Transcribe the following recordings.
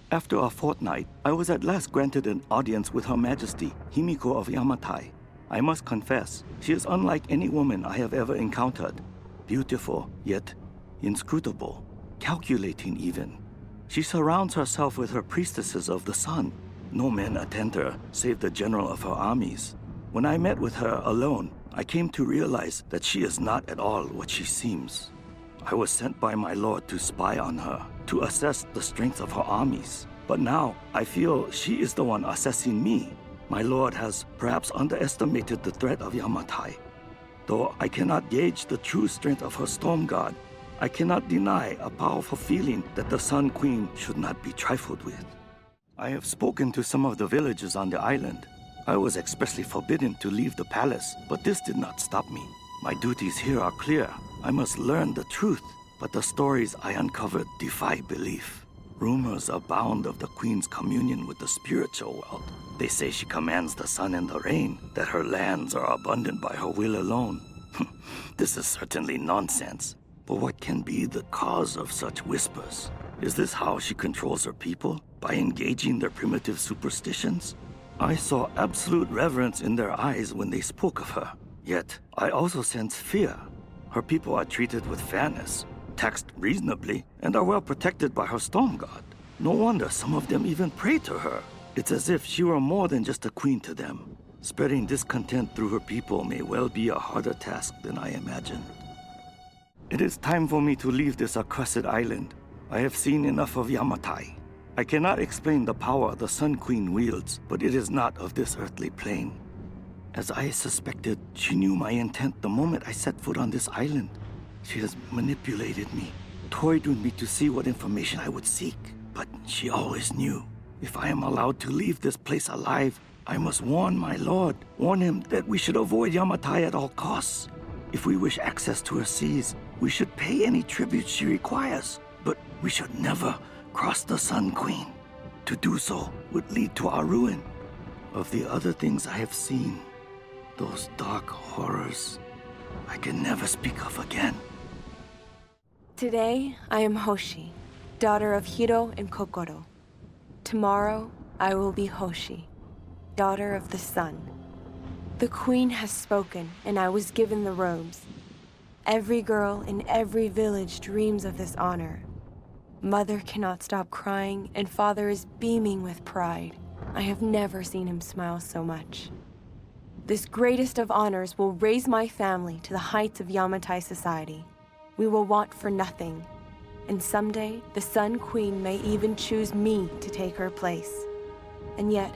After a fortnight, I was at last granted an audience with Her Majesty, Himiko of Yamatai. I must confess, she is unlike any woman I have ever encountered. Beautiful, yet inscrutable, calculating even. She surrounds herself with her priestesses of the sun. No men attend her, save the general of her armies. When I met with her alone, I came to realize that she is not at all what she seems. I was sent by my lord to spy on her, to assess the strength of her armies. But now, I feel she is the one assessing me. My lord has perhaps underestimated the threat of Yamatai. Though I cannot gauge the true strength of her storm god, I cannot deny a powerful feeling that the Sun Queen should not be trifled with. I have spoken to some of the villagers on the island. I was expressly forbidden to leave the palace, but this did not stop me. My duties here are clear. I must learn the truth, but the stories I uncovered defy belief. Rumors abound of the Queen's communion with the spiritual world. They say she commands the sun and the rain, that her lands are abundant by her will alone. This is certainly nonsense. But what can be the cause of such whispers? Is this how she controls her people? By engaging their primitive superstitions? I saw absolute reverence in their eyes when they spoke of her. Yet, I also sense fear. Her people are treated with fairness, taxed reasonably, and are well protected by her storm god. No wonder some of them even pray to her. It's as if she were more than just a queen to them. Spreading discontent through her people may well be a harder task than I imagined. It is time for me to leave this accursed island. I have seen enough of Yamatai. I cannot explain the power the Sun Queen wields, but it is not of this earthly plane. As I suspected, she knew my intent the moment I set foot on this island. She has manipulated me, toyed with me to see what information I would seek. But she always knew. If I am allowed to leave this place alive, I must warn my lord, warn him that we should avoid Yamatai at all costs. If we wish access to her seas, we should pay any tribute she requires, but we should never cross the Sun Queen. To do so would lead to our ruin. Of the other things I have seen, those dark horrors, I can never speak of again. Today, I am Hoshi, daughter of Hiro and Kokoro. Tomorrow, I will be Hoshi, daughter of the sun. The queen has spoken, and I was given the robes. Every girl in every village dreams of this honor. Mother cannot stop crying, and father is beaming with pride. I have never seen him smile so much. This greatest of honors will raise my family to the heights of Yamatai society. We will want for nothing. And someday, the Sun Queen may even choose me to take her place. And yet,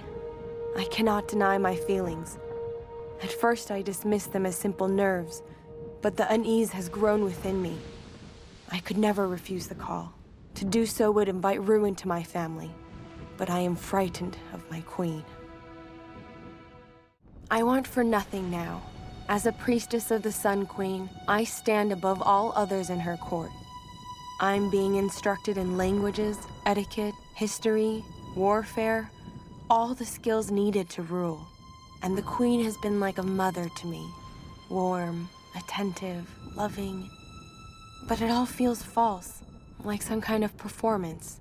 I cannot deny my feelings. At first, I dismissed them as simple nerves, but the unease has grown within me. I could never refuse the call. To do so would invite ruin to my family, but I am frightened of my queen. I want for nothing now. As a priestess of the Sun Queen, I stand above all others in her court. I'm being instructed in languages, etiquette, history, warfare, all the skills needed to rule. And the queen has been like a mother to me, warm, attentive, loving. But it all feels false, like some kind of performance.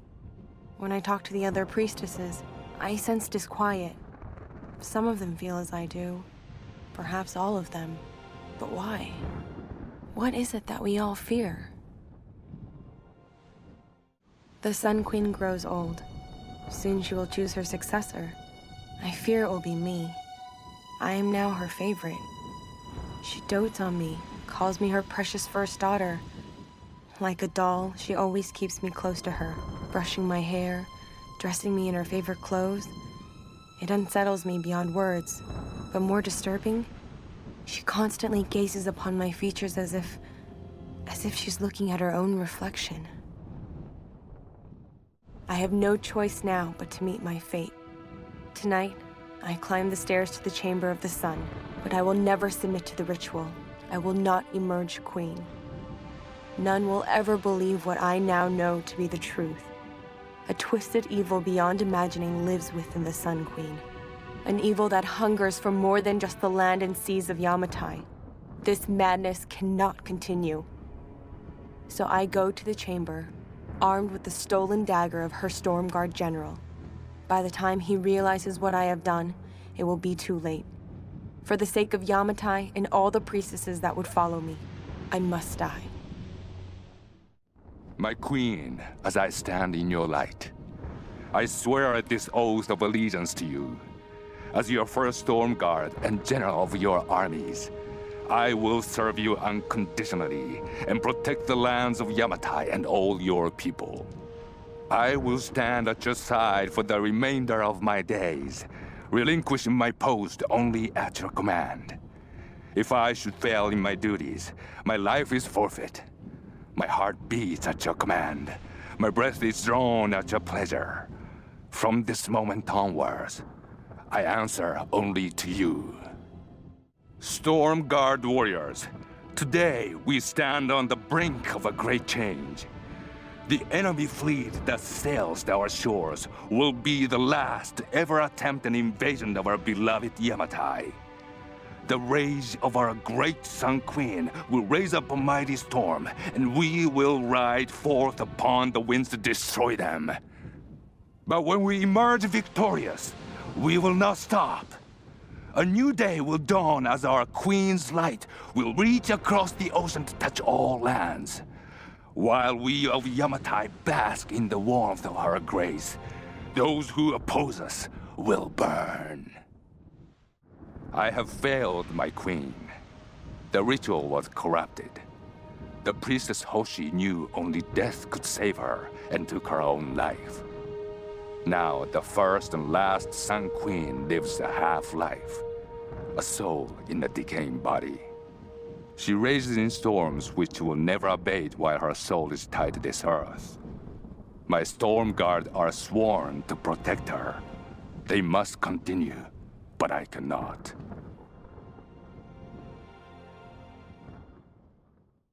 When I talk to the other priestesses, I sense disquiet. Some of them feel as I do, perhaps all of them. But why? What is it that we all fear? The Sun Queen grows old. Soon she will choose her successor. I fear it will be me. I am now her favorite. She dotes on me, calls me her precious first daughter. Like a doll, she always keeps me close to her, brushing my hair, dressing me in her favorite clothes. It unsettles me beyond words, but more disturbing, she constantly gazes upon my features as if she's looking at her own reflection. I have no choice now but to meet my fate. Tonight, I climb the stairs to the Chamber of the Sun, but I will never submit to the ritual. I will not emerge queen. None will ever believe what I now know to be the truth. A twisted evil beyond imagining lives within the Sun Queen. An evil that hungers for more than just the land and seas of Yamatai. This madness cannot continue. So I go to the chamber, armed with the stolen dagger of her Storm Guard general. By the time he realizes what I have done, it will be too late. For the sake of Yamatai and all the priestesses that would follow me, I must die. My queen, as I stand in your light, I swear this oath of allegiance to you. As your first Storm Guard and general of your armies, I will serve you unconditionally and protect the lands of Yamatai and all your people. I will stand at your side for the remainder of my days, relinquishing my post only at your command. If I should fail in my duties, my life is forfeit. My heart beats at your command. My breath is drawn at your pleasure. From this moment onwards, I answer only to you. Storm Guard warriors, today we stand on the brink of a great change. The enemy fleet that sails our shores will be the last ever attempt an invasion of our beloved Yamatai. The rage of our great Sun Queen will raise up a mighty storm, and we will ride forth upon the winds to destroy them. But when we emerge victorious, we will not stop. A new day will dawn as our Queen's light will reach across the ocean to touch all lands. While we of Yamatai bask in the warmth of her grace, those who oppose us will burn. I have failed, my queen. The ritual was corrupted. The priestess Hoshi knew only death could save her and took her own life. Now the first and last Sun Queen lives a half-life, a soul in a decaying body. She rages in storms which will never abate while her soul is tied to this earth. My Storm Guard are sworn to protect her. They must continue, but I cannot.